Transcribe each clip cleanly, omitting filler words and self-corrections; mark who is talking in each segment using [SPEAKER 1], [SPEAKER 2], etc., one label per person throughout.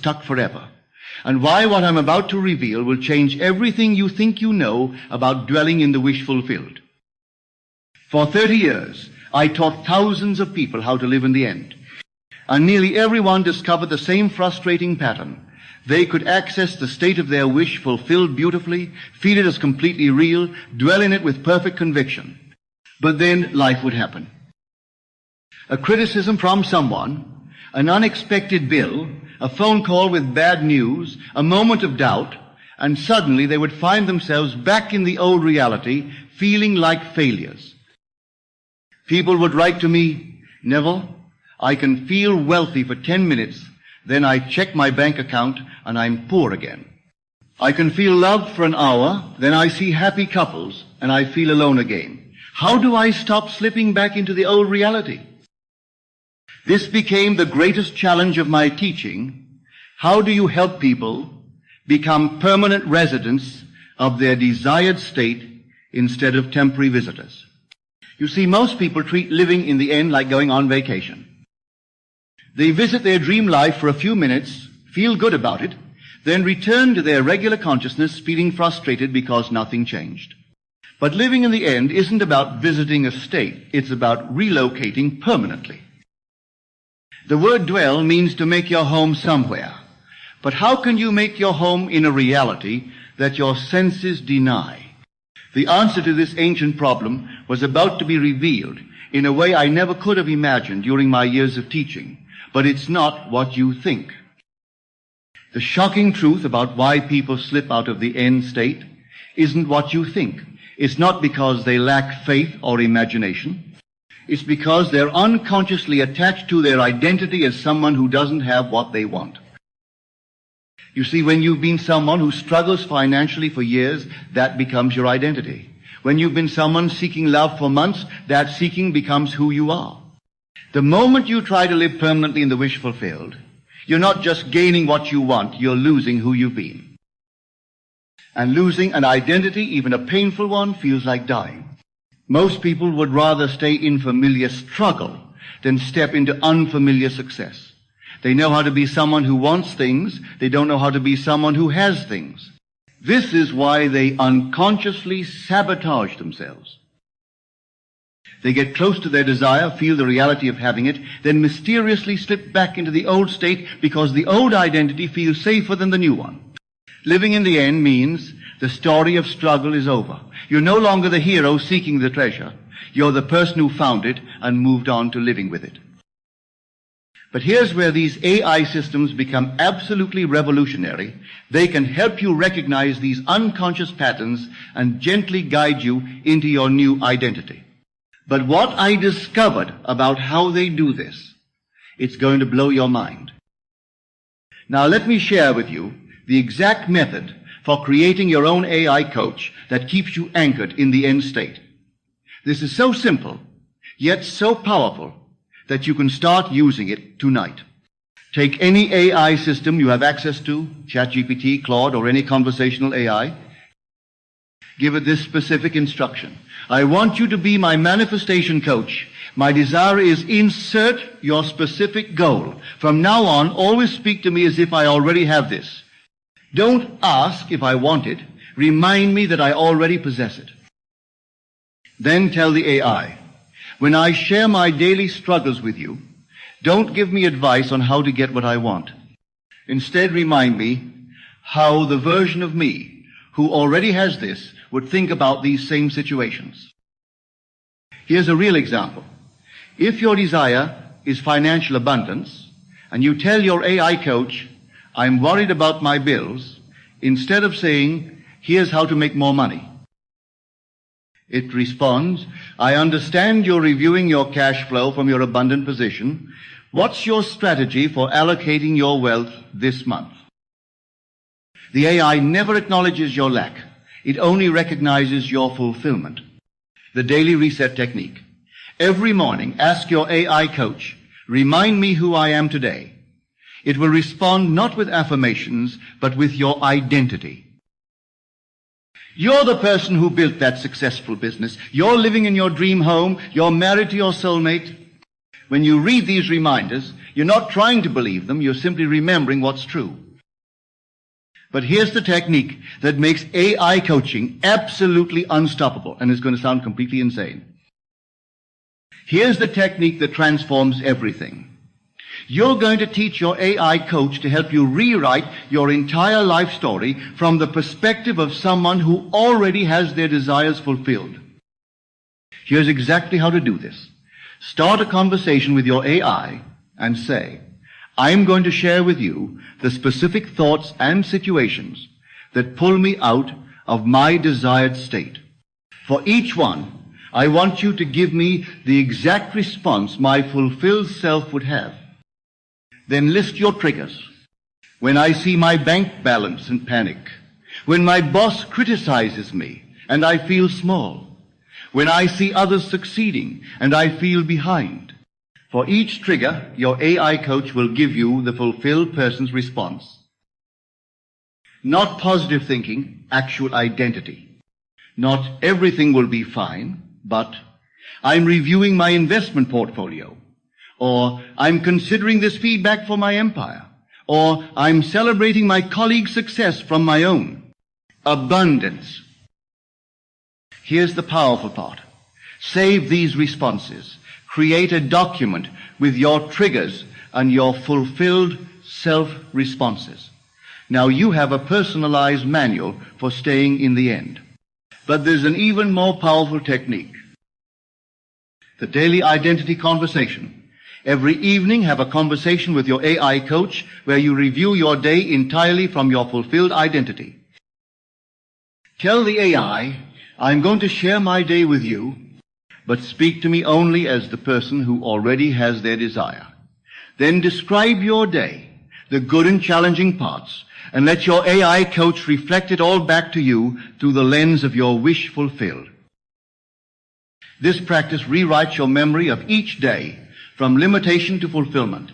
[SPEAKER 1] stuck forever, and why what I'm about to reveal will change everything you think you know about dwelling in the wish fulfilled. For 30 years, I taught thousands of people how to live in the end, and nearly everyone discovered the same frustrating pattern. They could access the state of their wish fulfilled beautifully, feel it as completely real, dwell in it with perfect conviction. But then life would happen. A criticism from someone, an unexpected bill, a phone call with bad news, a moment of doubt, and suddenly they would find themselves back in the old reality, feeling like failures. People would write to me, "Neville, I can feel wealthy for 10 minutes, then I check my bank account and I'm poor again. I can feel loved for an hour, then I see happy couples and I feel alone again. How do I stop slipping back into the old reality?" This became the greatest challenge of my teaching. How do you help people become permanent residents of their desired state instead of temporary visitors? You see, most people treat living in the end like going on vacation. They visit their dream life for a few minutes, feel good about it, then return to their regular consciousness feeling frustrated because nothing changed. But living in the end isn't about visiting a state. It's about relocating permanently. The word dwell means to make your home somewhere. But how can you make your home in a reality that your senses deny? The answer to this ancient problem was about to be revealed in a way I never could have imagined during my years of teaching. But it's not what you think. The shocking truth about why people slip out of the end state isn't what you think. It's not because they lack faith or imagination. It's because they're unconsciously attached to their identity as someone who doesn't have what they want. You see, when you've been someone who struggles financially for years, that becomes your identity. When you've been someone seeking love for months, that seeking becomes who you are. The moment you try to live permanently in the wish fulfilled, you're not just gaining what you want, you're losing who you've been. And losing an identity, even a painful one, feels like dying. Most people would rather stay in familiar struggle than step into unfamiliar success. They know how to be someone who wants things, they don't know how to be someone who has things. This is why they unconsciously sabotage themselves. They get close to their desire, feel the reality of having it, then mysteriously slip back into the old state because the old identity feels safer than the new one. Living in the end means the story of struggle is over. You're no longer the hero seeking the treasure. You're the person who found it and moved on to living with it. But here's where these AI systems become absolutely revolutionary. They can help you recognize these unconscious patterns and gently guide you into your new identity. But what I discovered about how they do this, it's going to blow your mind. Now let me share with you the exact method for creating your own AI coach that keeps you anchored in the end state. This is so simple, yet so powerful, that you can start using it tonight. Take any AI system you have access to, ChatGPT, Claude, or any conversational AI. Give it this specific instruction. I want you to be my manifestation coach. My desire is insert your specific goal. From now on, always speak to me as if I already have this. Don't ask if I want it. Remind me that I already possess it. Then tell the AI, when I share my daily struggles with you, don't give me advice on how to get what I want. Instead, remind me how the version of me who already has this would think about these same situations. Here's a real example. If your desire is financial abundance, and you tell your AI coach, I'm worried about my bills, instead of saying, here's how to make more money, it responds, I understand you're reviewing your cash flow from your abundant position. What's your strategy for allocating your wealth this month? The AI never acknowledges your lack. It only recognizes your fulfillment. The daily reset technique. Every morning, ask your AI coach, remind me who I am today. It will respond not with affirmations, but with your identity. You're the person who built that successful business. You're living in your dream home. You're married to your soulmate. When you read these reminders, you're not trying to believe them, you're simply remembering what's true. But here's the technique that makes AI coaching absolutely unstoppable, and it's going to sound completely insane. Here's the technique that transforms everything. You're going to teach your AI coach to help you rewrite your entire life story from the perspective of someone who already has their desires fulfilled. Here's exactly how to do this. Start a conversation with your AI and say, I'm going to share with you the specific thoughts and situations that pull me out of my desired state. For each one, I want you to give me the exact response my fulfilled self would have. Then list your triggers. When I see my bank balance and panic. When my boss criticizes me and I feel small. When I see others succeeding and I feel behind. For each trigger, your AI coach will give you the fulfilled person's response. Not positive thinking, actual identity. Not everything will be fine, but I'm reviewing my investment portfolio. Or I'm considering this feedback for my empire. Or I'm celebrating my colleague's success from my own. Abundance. Here's the powerful part. Save these responses. Create a document with your triggers and your fulfilled self-responses. Now you have a personalized manual for staying in the end. But there's an even more powerful technique. The daily identity conversation. Every evening, have a conversation with your AI coach where you review your day entirely from your fulfilled identity. Tell the AI, I'm going to share my day with you, but speak to me only as the person who already has their desire. Then describe your day, the good and challenging parts, and let your AI coach reflect it all back to you through the lens of your wish fulfilled. This practice rewrites your memory of each day from limitation to fulfillment.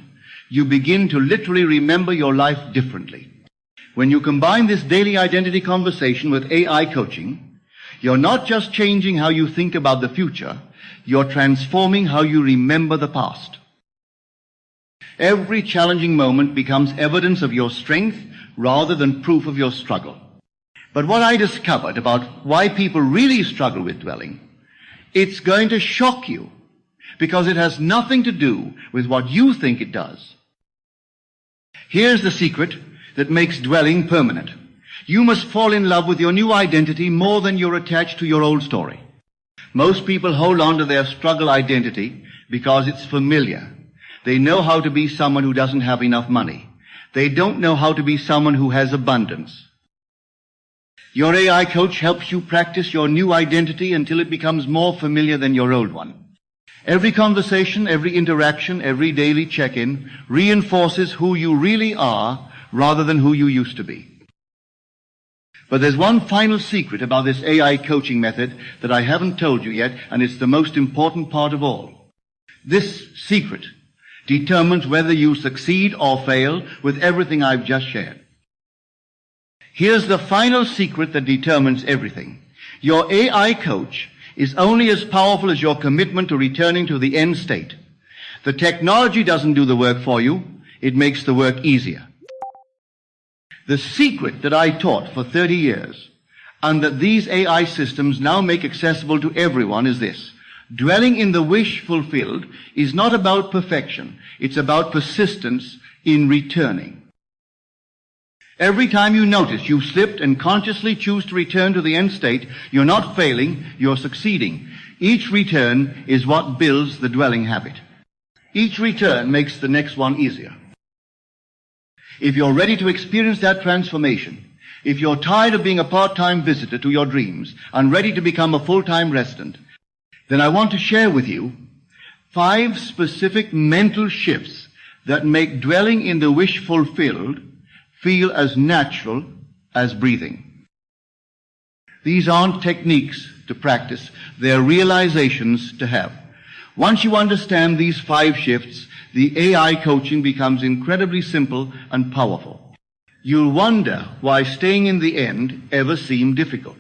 [SPEAKER 1] You begin to literally remember your life differently. When you combine this daily identity conversation with AI coaching, you're not just changing how you think about the future, you're transforming how you remember the past. Every challenging moment becomes evidence of your strength rather than proof of your struggle. But what I discovered about why people really struggle with dwelling, it's going to shock you, because it has nothing to do with what you think it does. Here's the secret that makes dwelling permanent. You must fall in love with your new identity more than you're attached to your old story. Most people hold on to their struggle identity because it's familiar. They know how to be someone who doesn't have enough money. They don't know how to be someone who has abundance. Your AI coach helps you practice your new identity until it becomes more familiar than your old one. Every conversation, every interaction, every daily check-in reinforces who you really are rather than who you used to be. But there's one final secret about this AI coaching method that I haven't told you yet, and it's the most important part of all. This secret determines whether you succeed or fail with everything I've just shared. Here's the final secret that determines everything. Your AI coach is only as powerful as your commitment to returning to the end state. The technology doesn't do the work for you, it makes the work easier. The secret that I taught for 30 years, and that these AI systems now make accessible to everyone, is this. Dwelling in the wish fulfilled is not about perfection, it's about persistence in returning. Every time you notice you've slipped and consciously choose to return to the end state, you're not failing, you're succeeding. Each return is what builds the dwelling habit. Each return makes the next one easier. If you're ready to experience that transformation, if you're tired of being a part-time visitor to your dreams and ready to become a full-time resident, then I want to share with you 5 specific mental shifts that make dwelling in the wish fulfilled feel as natural as breathing. These aren't techniques to practice, they're realizations to have. Once you understand these 5 shifts, the AI coaching becomes incredibly simple and powerful. You'll wonder why staying in the end ever seemed difficult.